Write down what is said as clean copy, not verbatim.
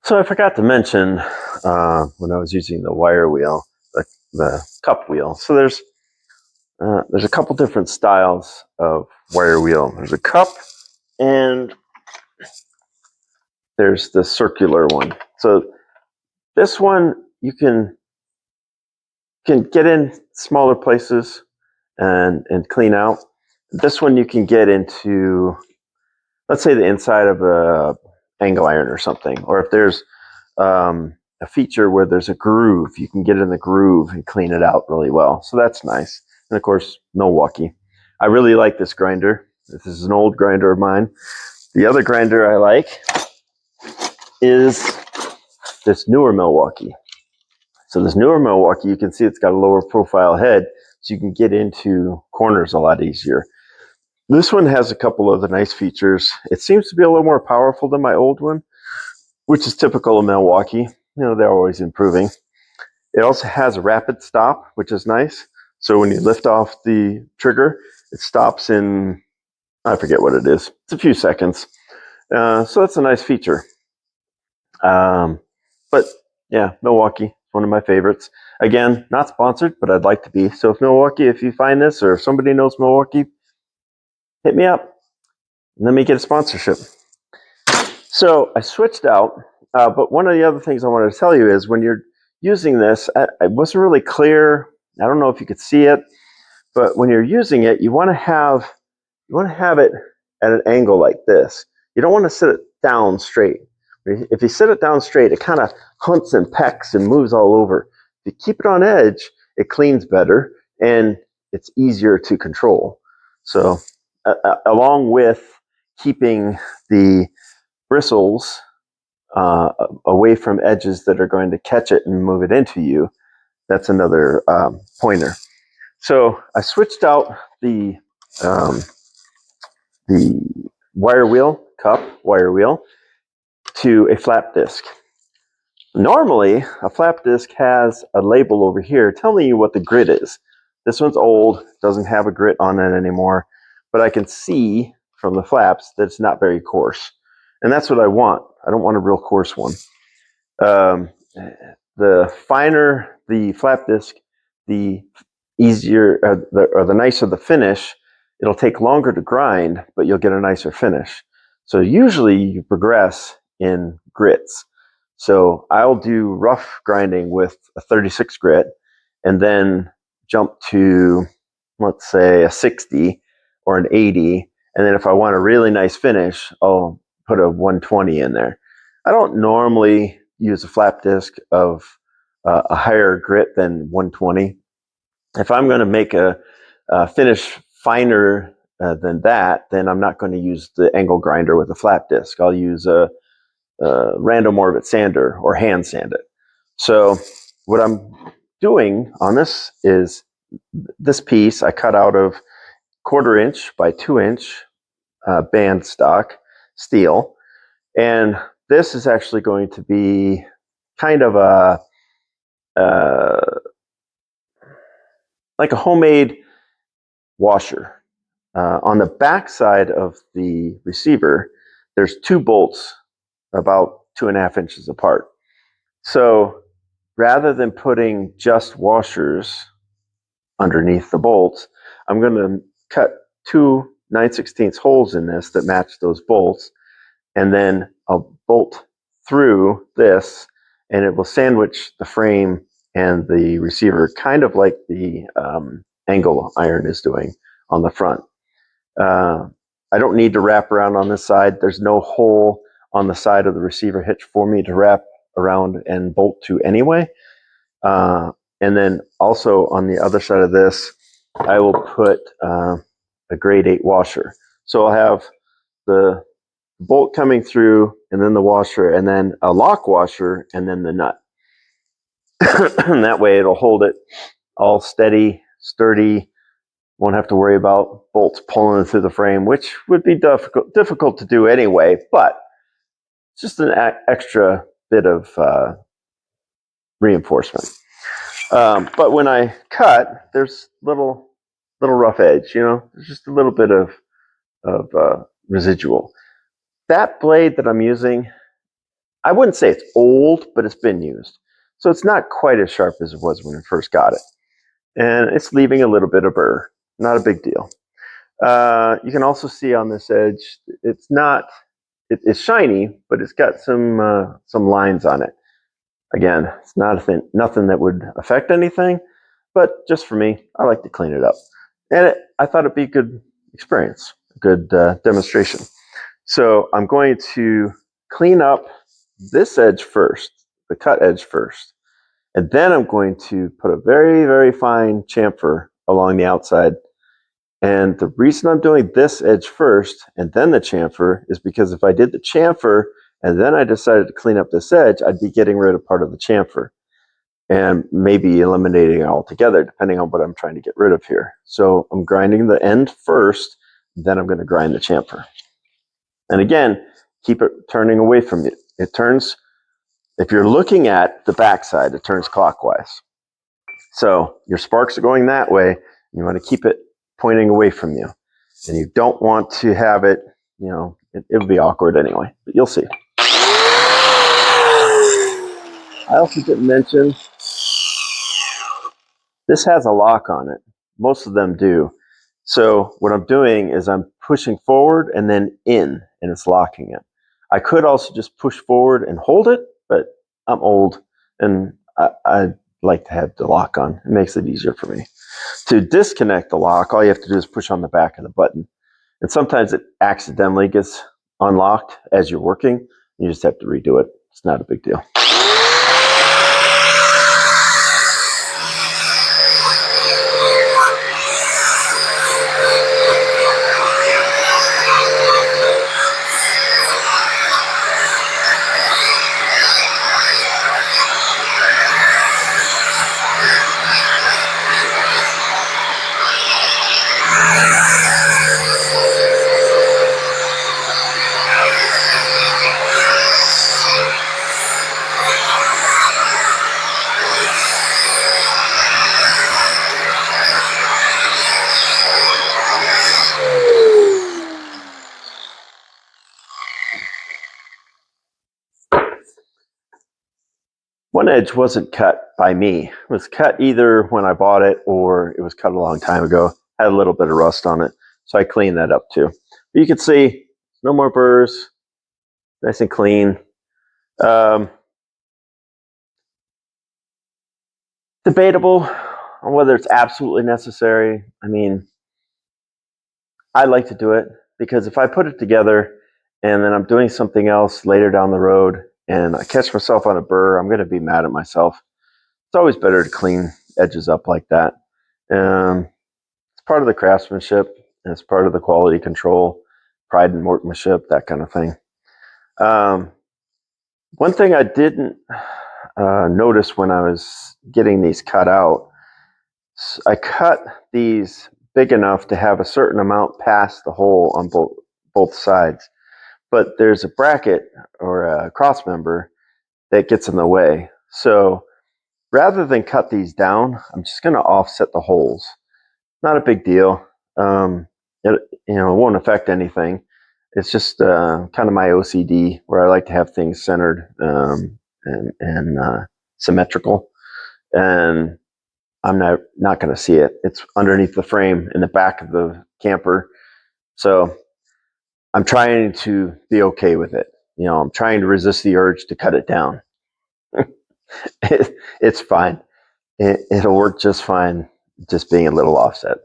So I forgot to mention when I was using the wire wheel, the cup wheel. So there's a couple different styles of wire wheel. There's a cup, and there's the circular one. So this one you can get in smaller places and clean out. This one you can get into, let's say, the inside of a angle iron or something, or if there's a feature where there's a groove, you can get in the groove and clean it out really well. So that's nice. And of course, Milwaukee. I really like this grinder. This is an old grinder of mine. The other grinder I like is this newer Milwaukee. So this newer Milwaukee, you can see it's got a lower profile head, so you can get into corners a lot easier. This one has a couple of the nice features. It seems to be a little more powerful than my old one, which is typical of Milwaukee. You know, they're always improving. It also has a rapid stop, which is nice. So when you lift off the trigger, it stops in, I forget what it is. It's a few seconds. So that's a nice feature. But yeah, Milwaukee, one of my favorites. Again, not sponsored, but I'd like to be. So if Milwaukee, if you find this, or if somebody knows Milwaukee, hit me up. Let me get a sponsorship. So I switched out, but one of the other things I wanted to tell you is when you're using this, I wasn't really clear. I don't know if you could see it, but when you're using it, you want to have it at an angle like this. You don't want to sit it down straight. If you sit it down straight, it kind of hunts and pecks and moves all over. If you keep it on edge, it cleans better and it's easier to control. So along with keeping the bristles away from edges that are going to catch it and move it into you, that's another pointer. So I switched out the wire wheel, cup wire wheel, to a flap disc. Normally, a flap disc has a label over here telling you what the grit is. This one's old, doesn't have a grit on it anymore, but I can see from the flaps that it's not very coarse. And that's what I want. I don't want a real coarse one. The finer the flap disc, the easier or the nicer the finish. It'll take longer to grind, but you'll get a nicer finish. So usually you progress in grits. So I'll do rough grinding with a 36 grit and then jump to, let's say, a 60 or an 80. And then if I want a really nice finish, I'll put a 120 in there. I don't normally use a flap disc of a higher grit than 120. If I'm going to make a finish finer than that, then I'm not going to use the angle grinder with a flap disc. I'll use a random orbit sander or hand sand it. So what I'm doing on this is this piece I cut out of 1/4 inch by 2 inch band stock steel, and this is actually going to be kind of a like a homemade washer. On the back side of the receiver, there's 2 bolts about 2.5 inches apart. So rather than putting just washers underneath the bolts, I'm going to cut 2 9/16 holes in this that match those bolts, and then I'll bolt through this, and it will sandwich the frame and the receiver, kind of like the angle iron is doing on the front. I don't need to wrap around on this side. There's no hole on the side of the receiver hitch for me to wrap around and bolt to anyway. And then also on the other side of this, I will put a grade 8 washer. So I'll have the bolt coming through, and then the washer, and then a lock washer, and then the nut. And that way it'll hold it all steady, sturdy. Won't have to worry about bolts pulling through the frame, which would be difficult to do anyway, but it's just an extra bit of reinforcement. But when I cut, there's little rough edge, there's just a little bit of residual. That blade that I'm using, I wouldn't say it's old, but it's been used. So it's not quite as sharp as it was when we first got it. And it's leaving a little bit of burr. Not a big deal. You can also see on this edge, it's shiny, but it's got some lines on it. Again, it's nothing that would affect anything, but just for me, I like to clean it up. And I thought it'd be a good experience, a good demonstration. So I'm going to clean up this edge first, the cut edge first. And then I'm going to put a very, very fine chamfer along the outside. And the reason I'm doing this edge first and then the chamfer is because if I did the chamfer and then I decided to clean up this edge, I'd be getting rid of part of the chamfer and maybe eliminating it altogether, depending on what I'm trying to get rid of here. So I'm grinding the end first, then I'm going to grind the chamfer. And again, keep it turning away from you. It turns, if you're looking at the backside, it turns clockwise. So your sparks are going that way. You want to keep it pointing away from you. And you don't want to have it, it would be awkward anyway, but you'll see. I also didn't mention, this has a lock on it. Most of them do. So what I'm doing is I'm pushing forward and then in, and it's locking it. I could also just push forward and hold it, but I'm old and I like to have the lock on. It makes it easier for me. To disconnect the lock, all you have to do is push on the back of the button. And sometimes it accidentally gets unlocked as you're working. You just have to redo it. It's not a big deal. One edge wasn't cut by me. It was cut either when I bought it or it was cut a long time ago. Had a little bit of rust on it, so I cleaned that up too. But you can see no more burrs, nice and clean. Debatable on whether it's absolutely necessary. I mean, I like to do it because if I put it together and then I'm doing something else later down the road and I catch myself on a burr, I'm going to be mad at myself. It's always better to clean edges up like that. It's part of the craftsmanship, and it's part of the quality control, pride in workmanship, that kind of thing. One thing I didn't notice when I was getting these cut out, I cut these big enough to have a certain amount past the hole on both sides. But there's a bracket or a cross member that gets in the way. So rather than cut these down, I'm just going to offset the holes. Not a big deal. It won't affect anything. It's just kind of my OCD where I like to have things centered and symmetrical. And I'm not going to see it. It's underneath the frame in the back of the camper. So I'm trying to be okay with it. I'm trying to resist the urge to cut it down. It's fine. It'll work just fine, just being a little offset.